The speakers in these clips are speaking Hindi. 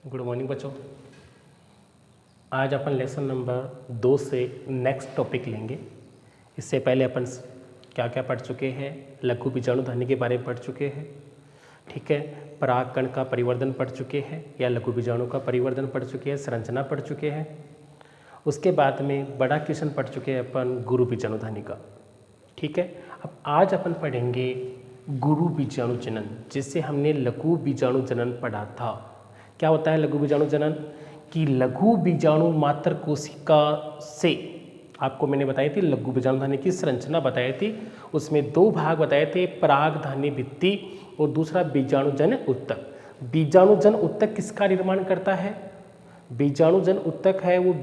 गुड मॉर्निंग बच्चों। आज अपन लेसन नंबर 2 से नेक्स्ट टॉपिक लेंगे। इससे पहले अपन क्या क्या पढ़ चुके हैं, लघु बीजाणु ध्वनि के बारे में पढ़ चुके हैं, ठीक है, परागकण का परिवर्धन पढ़ चुके हैं या लघु बीजाणु का परिवर्धन पढ़ चुके हैं, संरचना पढ़ चुके हैं। उसके बाद में बड़ा क्वेश्चन पढ़ चुके हैं अपन गुरु बीजाणु ध्वनि का, ठीक है। अब आज अपन पढ़ेंगे गुरु बीजाणु जनन, जिससे हमने लघु बीजाणु जनन पढ़ा था। क्या होता है लघु बीजाणु जनन? कि लघु बीजाणु मात्र कोशिका से, आपको मैंने बताई थी लघु बीजाणु ध्वनि की संरचना बताई थी, उसमें 2 भाग बताए थे, परागधानी भित्ति और दूसरा बीजाणुजन उत्तक। बीजाणुजन उत्तक किसका निर्माण करता है? बीजाणुजन उत्तक है वो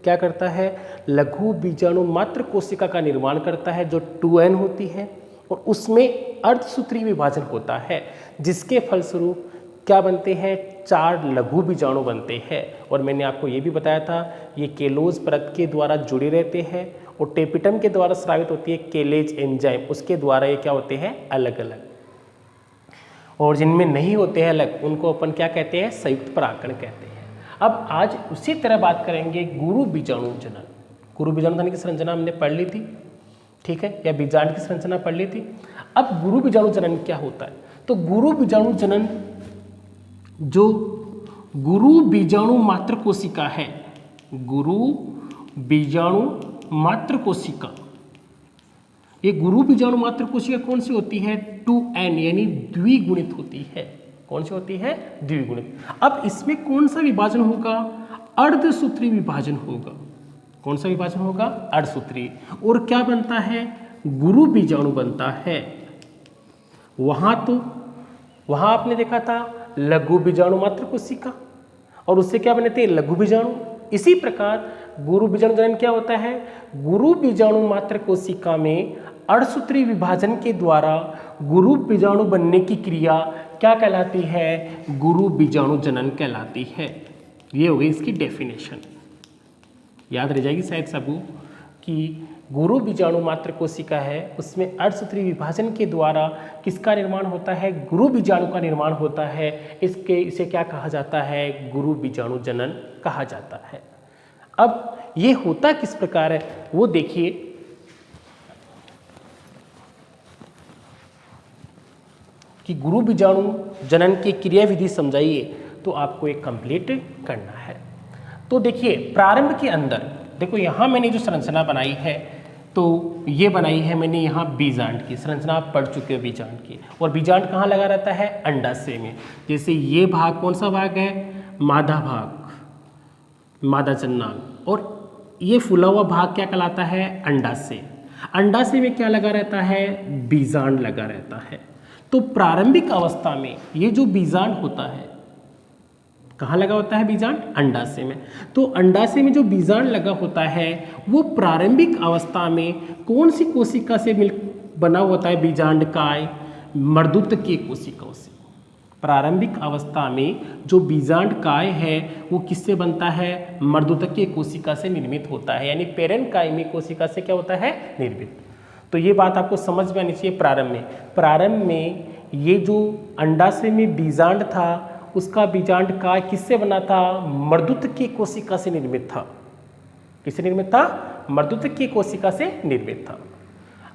क्या करता है? लघु बीजाणु मात्र कोशिका का निर्माण करता है जो 2n होती है और उसमें अर्धसूत्री विभाजन होता है, जिसके फलस्वरूप क्या बनते हैं? 4 लघु बीजाणु बनते हैं। और मैंने आपको ये भी बताया था ये केलोज परत के द्वारा जुड़े रहते हैं और टेपिटम के द्वारा स्रावित होती है केलेज एंजाइम, उसके द्वारा ये क्या होते हैं? अलग अलग। और जिनमें नहीं होते हैं अलग उनको अपन क्या कहते हैं? संयुक्त परागकण कहते हैं। अब आज उसी तरह बात करेंगे गुरु बीजाणु जनन। गुरु बीजाणु ध्वनि की संरचना हमने पढ़ ली थी, ठीक है, या बीजांड की संरचना पढ़ ली थी। अब गुरु बीजाणु जनन क्या होता है? तो गुरु बीजाणु जनन, जो गुरु बीजाणु मात्र कोशिका है, गुरु बीजाणु मात्र कोशिका, ये गुरु बीजाणु मात्र कोशिका कौन सी होती है? 2n यानी द्विगुणित होती है। कौन सी होती है? द्विगुणित। अब इसमें कौन सा विभाजन होगा? अर्धसूत्री विभाजन होगा। कौन सा विभाजन होगा? अर्धसूत्री। और क्या बनता है? गुरु बीजाणु बनता है। वहां आपने देखा था लघु बीजाणु मात्र कोशिका और उससे क्या बने थे? लघु बीजाणु। इसी प्रकार गुरु बीजाणु जनन क्या होता है? गुरु बीजाणु मात्र कोशिका में अर्धसूत्री विभाजन के द्वारा गुरु बीजाणु बनने की क्रिया क्या कहलाती है? गुरु बीजाणु जनन कहलाती है। ये हो गई इसकी डेफिनेशन, याद रह जाएगी शायद सबको कि गुरु बीजाणु मात्र कोशिका है, उसमें अर्धसूत्री विभाजन के द्वारा किसका निर्माण होता है? गुरु बीजाणु का निर्माण होता है। इसे क्या कहा जाता है? गुरु बीजाणु जनन कहा जाता है। अब ये होता किस प्रकार है वो देखिए। कि गुरु बीजाणु जनन की क्रियाविधि समझाइए तो आपको एक कंप्लीट करना है। तो देखिए प्रारंभ के अंदर देखो, यहाँ मैंने जो संरचना बनाई है तो ये बनाई है मैंने यहाँ बीजांड की संरचना, आप पढ़ चुके हो बीजांड की। और बीजांड कहाँ लगा रहता है? अंडाशय में। जैसे ये भाग कौन सा भाग है? मादा भाग, मादा जन्नांग। और ये फूला हुआ भाग क्या कहलाता है? अंडाशय। अंडाशय में क्या लगा रहता है? बीजांड लगा रहता है। तो प्रारंभिक अवस्था में ये जो बीजांड होता है, कहाँ लगा होता है बीजांड? अंडाशय में। तो अंडाशय में जो बीजांड लगा होता है वो प्रारंभिक अवस्था में कौन सी कोशिका से बना होता है? बीजांड काय मर्दूतकीय कोशिकाओं से। प्रारंभिक अवस्था में जो बीजांड काय है वो किससे बनता है? मर्दूतकीय कोशिका से निर्मित होता है, यानी पेरेनकाइमी कोशिका से क्या होता है? निर्मित। तो ये बात आपको समझ में आनी चाहिए। प्रारंभ में ये जो अंडाशय में बीजांड था उसका बीजांड काय किससे बना था? मर्दूतकीय कोशिका से निर्मित था। किससे निर्मित था? मर्दूतकीय कोशिका से निर्मित था।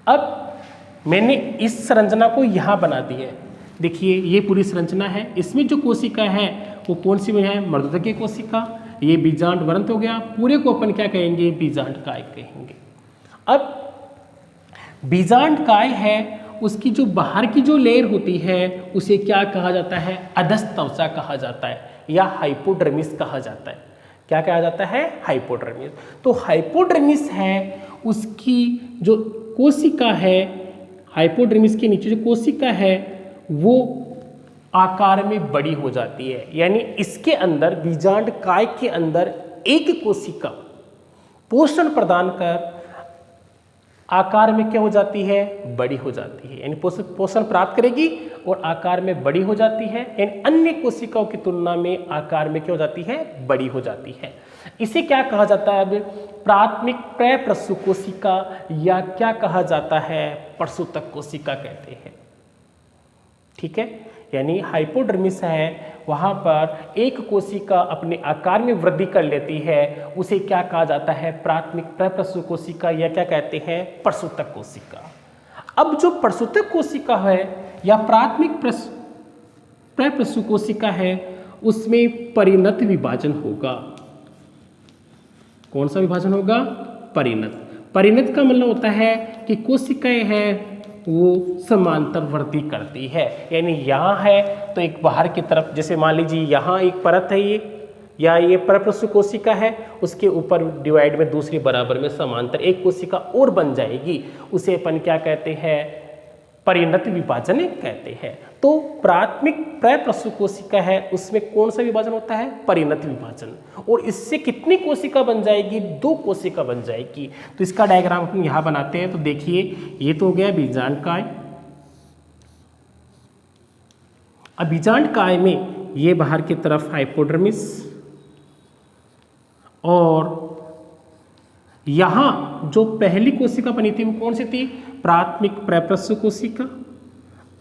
अब मैंने इस संरचना को यहाँ बना दी है। देखिए ये पूरी संरचना है, इसमें जो कोशिका है वो कौन सी है? मर्दूतकीय कोशिका। ये बीजांड वृंत हो गया, पूरे को अपन क्या कहेंगे? बीजांड काय कहेंगे। अब बीजांड काय है, उसकी जो बाहर की जो लेयर होती है उसे क्या कहा जाता है? अधस्त्वचा कहा जाता है या हाइपोडर्मिस कहा जाता है। क्या कहा जाता है? हाइपोडर्मिस। तो हाइपोडर्मिस है, उसकी जो कोशिका है, हाइपोडर्मिस के नीचे जो कोशिका है वो आकार में बड़ी हो जाती है, यानी इसके अंदर बीजांड काय के अंदर एक कोशिका पोषण प्रदान कर आकार में क्या हो जाती है? बड़ी हो जाती है, यानी पोषण प्राप्त करेगी और आकार में बड़ी हो जाती है, यानी अन्य कोशिकाओं की तुलना में आकार में क्या हो जाती है? बड़ी हो जाती है। इसे क्या कहा जाता है? अब प्राथमिक प्रसूत कोशिका या क्या कहा जाता है? प्रसूतक कोशिका कहते हैं, ठीक है। यानी हाइपोडर्मिस है वहाँ पर एक कोशिका अपने आकार में वृद्धि कर लेती है, उसे क्या कहा जाता है? प्राथमिक प्रप्रसु कोशिका, या क्या कहते हैं? प्रसूतक कोशिका। अब जो प्रसूतक कोशिका है या प्राथमिक प्रप्रसु कोशिका है, उसमें परिणत विभाजन होगा। कौन सा विभाजन होगा? परिणत। परिणत का मतलब होता है कि कोशिकाएं हैं वो समांतर वृद्धि करती है, यानी यहाँ है तो एक बाहर की तरफ, जैसे मान लीजिए यहाँ एक परत है ये, या ये प्रप्रसु कोशिका है, उसके ऊपर डिवाइड में दूसरी बराबर में समांतर एक कोशिका और बन जाएगी, उसे अपन क्या कहते हैं? परिणत विभाजन कहते हैं। तो प्राथमिक प्रप्रसु कोशिका है, उसमें कौन सा विभाजन होता है? परिणत विभाजन। और इससे कितनी कोशिका बन जाएगी? 2 कोशिका बन जाएगी। तो इसका डायग्राम हम यहाँ बनाते हैं। तो देखिए, ये तो हो गया बीजांडकाय। अब बीजांडकाय में ये बाहर की तरफ हाइपोडर्मिस, और यहाँ जो पहली कोशिका बनी थी वो कौन सी थी? प्राथमिक प्रप्रसु कोशिका।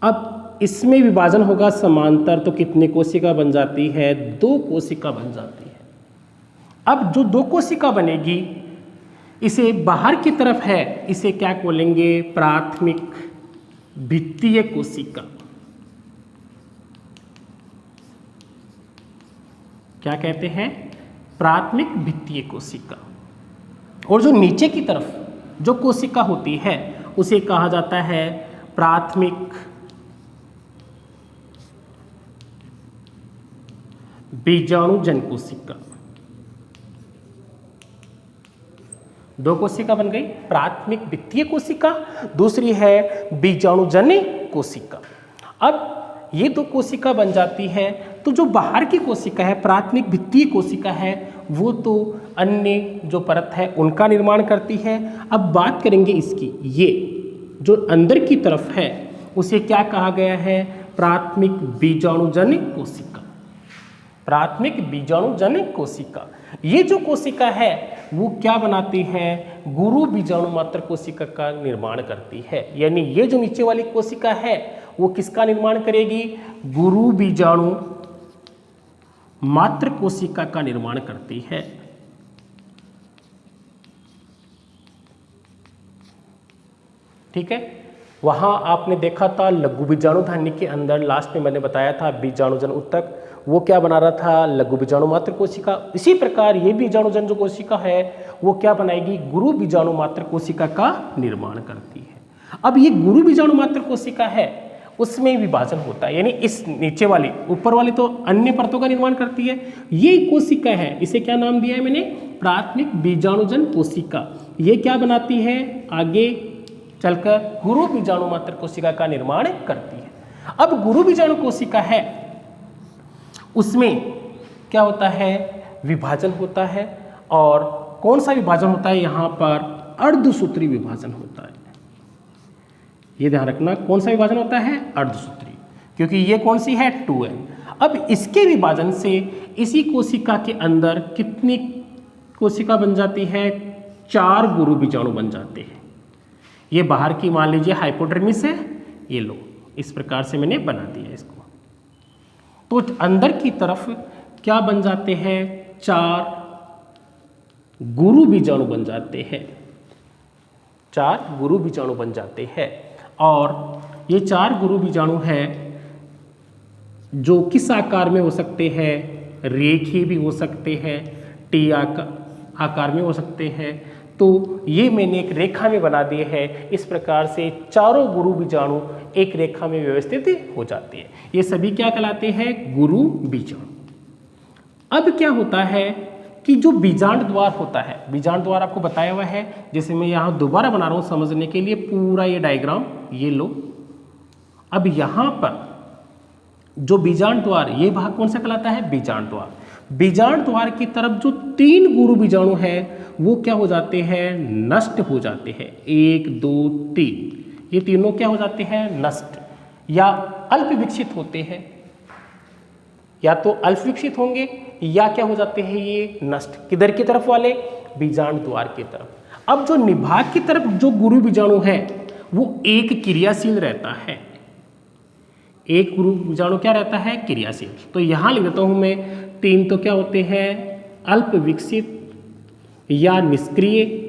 अब इसमें विभाजन होगा समांतर, तो कितनी कोशिका बन जाती है? 2 कोशिका बन जाती है। अब जो 2 कोशिका बनेगी, इसे बाहर की तरफ है, इसे क्या बोलेंगे? प्राथमिक भित्तीय कोशिका। क्या कहते हैं? प्राथमिक भित्तीय कोशिका। और जो नीचे की तरफ जो कोशिका होती है उसे कहा जाता है प्राथमिक बीजाणुजन कोशिका। 2 कोशिका बन गई, प्राथमिक भित्तीय कोशिका, दूसरी है बीजाणुजन्य कोशिका। अब ये 2 कोशिका बन जाती है, तो जो बाहर की कोशिका है, प्राथमिक भित्तीय कोशिका है, वो तो अन्य जो परत है उनका निर्माण करती है। अब बात करेंगे इसकी, ये जो अंदर की तरफ है उसे क्या कहा गया है? प्राथमिक बीजाणुजन्य कोशिका। प्राथमिक बीजाणुजन्य कोशिका। ये जो कोशिका है वो क्या बनाती है? गुरु बीजाणु मात्र कोशिका का निर्माण करती है। यानी ये जो नीचे वाली कोशिका है वो किसका निर्माण करेगी? गुरु बीजाणु मात्र कोशिका का निर्माण करती है। ठीक है, वहां आपने देखा था लघु बीजाणु धान्य के अंदर, लास्ट में मैंने बताया था बीजाणुजन उत्तक, वो क्या बना रहा था? लघु बीजाणु मात्र कोशिका। इसी प्रकार ये बीजाणुजन जो कोशिका है वो क्या बनाएगी? गुरु बीजाणु मात्र कोशिका का निर्माण करती है। अब ये गुरु बीजाणु मात्र कोशिका है, उसमें विभाजन होता है, यानी इस नीचे वाली, ऊपर वाली तो अन्य परतों का निर्माण करती है। ये कोशिका है, इसे क्या नाम दिया है मैंने? प्राथमिक बीजाणुजन कोशिका। ये क्या बनाती है? आगे चलकर गुरु बीजाणु मात्र कोशिका का निर्माण करती है। अब गुरु बीजाणु कोशिका है, उसमें क्या होता है? विभाजन होता है। और कौन सा विभाजन होता है? यहाँ पर अर्धसूत्री विभाजन होता है। ये ध्यान रखना, कौन सा विभाजन होता है? अर्धसूत्री, क्योंकि ये कौन सी है? 2n। अब इसके विभाजन से इसी कोशिका के अंदर कितनी कोशिका बन जाती है? 4 गुरु बीजाणु बन जाते हैं। ये बाहर की मान लीजिए हाइपोडर्मिस है, ये लो, इस प्रकार से मैंने बना दिया इसको। तो अंदर की तरफ क्या बन जाते हैं? 4 गुरु बीजाणु बन जाते हैं। 4 गुरु बीजाणु बन जाते हैं। और ये 4 गुरु बीजाणु हैं जो किस आकार में हो सकते हैं? रेखीय भी हो सकते हैं, टी आकार में हो सकते हैं। तो ये मैंने एक रेखा में बना दिए हैं। इस प्रकार से चारों गुरु बीजाणु एक रेखा में व्यवस्थित हो जाते हैं। ये सभी क्या कहलाते हैं? गुरु बीजाणु। अब क्या होता है कि जो बीजांड द्वार होता है, बीजांड द्वार आपको बताया हुआ है, जैसे मैं यहाँ दोबारा बना रहा हूँ समझने के लिए पूरा ये डायग्राम, ये लो। अब यहाँ पर जो बीजांड द्वार, ये भाग कौन सा कहलाता है? बीजांड द्वार। बीजांड द्वार की तरफ जो 3 गुरु बीजाणु है वो क्या हो जाते हैं? नष्ट हो जाते हैं। 1 2 3, ये तीनों क्या हो जाते हैं? नष्ट या अल्प विकसित होते हैं। या तो अल्प विकसित होंगे या क्या हो जाते हैं? ये नष्ट। किधर की तरफ वाले? बीजांड द्वार की तरफ। अब जो निभाग की तरफ जो गुरु बीजाणु है वो एक क्रियाशील रहता है। एक गुरु बीजाणु क्या रहता है, क्रियाशील। तो यहाँ लिख देता हूँ मैं 3 तो क्या होते हैं, अल्प विकसित या निष्क्रिय,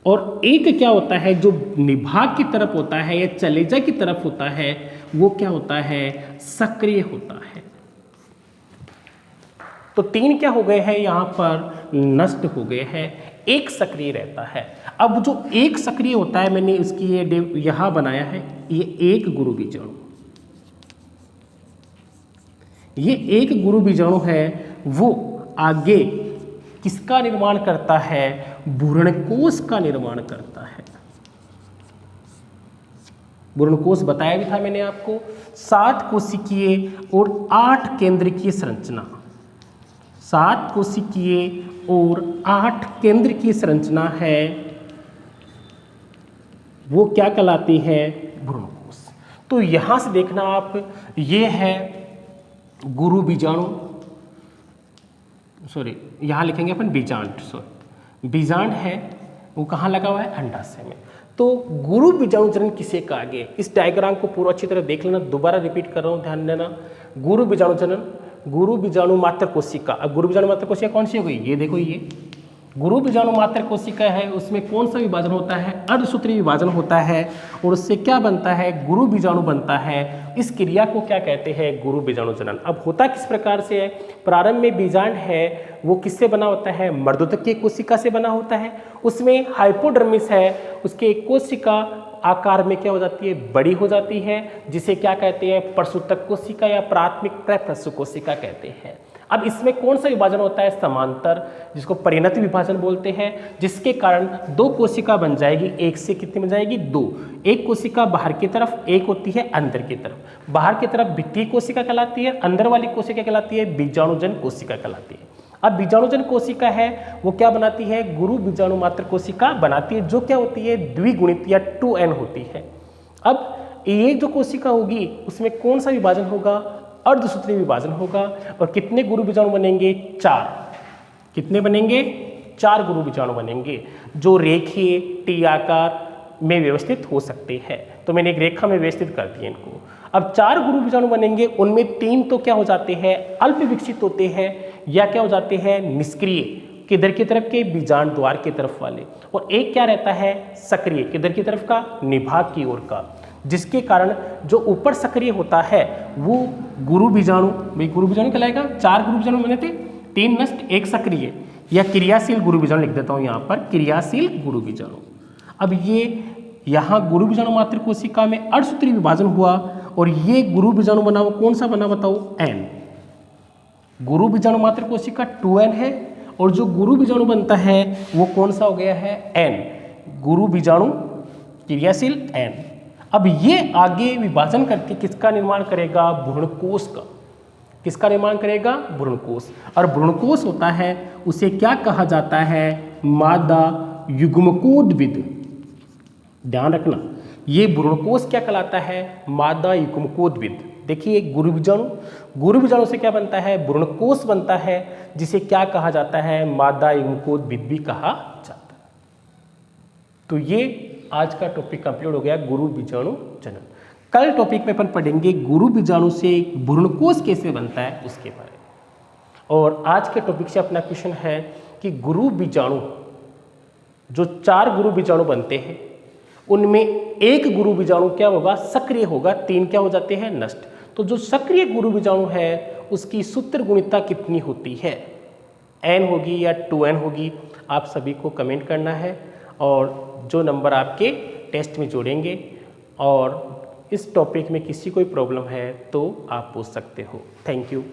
और एक क्या होता है जो निभाग की तरफ होता है या चलेजा की तरफ होता है, वो क्या होता है, सक्रिय होता है। तो 3 क्या हो गए हैं यहाँ पर, नष्ट हो गए हैं, एक सक्रिय रहता है। अब जो एक सक्रिय होता है, मैंने इसकी ये यहाँ बनाया है, ये एक गुरु बीजाणु, ये एक गुरु बीजाणु है, वो आगे किसका निर्माण करता है, भ्रूणकोश का निर्माण करता है। भ्रूणकोश बताया भी था मैंने आपको, 7 कोशिकीय और 8 केंद्रकीय संरचना, 7 कोशिकीय और 8 केंद्रकीय संरचना है, वो क्या कहलाती है, भ्रूणकोश। तो यहां से देखना आप, ये है गुरु बीजाणु, सॉरी यहाँ लिखेंगे अपन बीजांड, सॉरी बीजांड है, वो कहाँ लगा हुआ है, अंडाशय में। तो गुरु बीजाणु जनन किसे कहा गया, इस डायग्राम को पूरा अच्छी तरह देख लेना, दोबारा रिपीट कर रहा हूँ, ध्यान देना। गुरु बीजाणु जनन, गुरु बीजाणु मात्र कोशिका। अब गुरु बीजाणु मात्र कोशिका कौन सी हो गई, ये देखो, ये गुरु बीजाणु मात्र कोशिका है, उसमें कौन सा विभाजन होता है, अर्धसूत्री विभाजन होता है, और उससे क्या बनता है, गुरु बीजाणु बनता है। इस क्रिया को क्या कहते हैं, गुरु बीजाणु जनन। अब होता किस प्रकार से है, प्रारंभ में बीजांड है वो किससे बना होता है, मर्दोतकीय कोशिका से बना होता है, उसमें हाइपोडर्मिस है, उसके कोशिका आकार में क्या हो जाती है, बड़ी हो जाती है, जिसे क्या कहते हैं, प्रसूतक कोशिका या प्राथमिक प्रसूत कोशिका कहते हैं। अब इसमें कौन सा विभाजन होता है, समांतर, जिसको परिणत विभाजन बोलते हैं, जिसके कारण 2 कोशिका बन जाएगी, एक से कितनी बन जाएगी, 2। एक कोशिका बाहर की तरफ, एक होती है अंदर की तरफ। बाहर की तरफ भित्तीय कोशिका कहलाती है, अंदर वाली कोशिका कहलाती है बीजाणुजन कोशिका कहलाती है। अब बीजाणुजन कोशिका है वो क्या बनाती है, गुरु बीजाणु मात्र कोशिका बनाती है, जो क्या होती है, द्विगुणित या 2n होती है। अब ये जो कोशिका होगी उसमें कौन सा विभाजन होगा, अर्धसूत्री विभाजन होगा, और कितने गुरु बीजाणु बनेंगे, 4। कितने बनेंगे, 4 गुरु बीजाणु बनेंगे, जो रेखीय टी आकार में व्यवस्थित हो सकते हैं। तो मैंने एक रेखा में व्यवस्थित कर दिया इनको। अब 4 गुरु बीजाणु बनेंगे, उनमें 3 तो क्या हो जाते हैं, अल्प विकसित होते हैं, या क्या हो जाते हैं, निष्क्रिय, किधर की तरफ के, बीजांड द्वार की तरफ वाले, और एक क्या रहता है, सक्रिय, किधर की तरफ का, निभाग की ओर का, जिसके कारण जो ऊपर सक्रिय होता है वो गुरु बीजाणु, भाई गुरु बीजाणु कहलाएगा। 4 गुरु बीजाणु बने थे, 3 नष्ट, 1 सक्रिय, या क्रियाशील गुरु बीजाणु लिख देता हूँ यहाँ पर, क्रियाशील गुरु बीजाणु। अब ये यहाँ गुरु बीजाणु मात्र कोशिका में अर्धसूत्री विभाजन हुआ, और ये गुरु बीजाणु बना, वो कौन सा बना बताओ, n। गुरु बीजाणु मात्र कोशिका 2n है, और जो गुरु बीजाणु बनता है वो कौन सा हो गया है, n। गुरु बीजाणु क्रियाशील n। अब ये आगे विभाजन करके किसका निर्माण करेगा, भ्रूणकोश का। किसका निर्माण करेगा, भ्रूणकोश। और भ्रूणकोश होता है, उसे क्या कहा जाता है, मादा युग्मकोद्भिद। ध्यान रखना, ये भ्रूणकोश क्या कहलाता है, मादा युग्मकोद्भिद। देखिए गुरु बीजाणु से क्या बनता है, भ्रूणकोश बनता है, जिसे क्या कहा जाता है, मादा युग्मकोद्भिद भी कहा जाता है। तो ये आज का टॉपिक कंप्लीट हो गया, गुरु बीजाणु जनन। कल टॉपिक में अपन पढ़ेंगे गुरु बीजाणु से भ्रूणकोश कैसे बनता है उसके बारे में। और आज के टॉपिक से अपना क्वेश्चन है कि गुरु बीजाणु, जो 4 गुरु बीजाणु बनते हैं, उनमें एक गुरु बीजाणु क्या होगा, सक्रिय होगा, 3 क्या हो जाते हैं, नष्ट। तो जो सक्रिय गुरु बीजाणु है उसकी सूत्र गुणिता कितनी होती है, n होगी या 2n होगी, आप सभी को कमेंट करना है, और जो नंबर आपके टेस्ट में जोड़ेंगे। और इस टॉपिक में किसी कोई प्रॉब्लम है तो आप पूछ सकते हो। Thank you.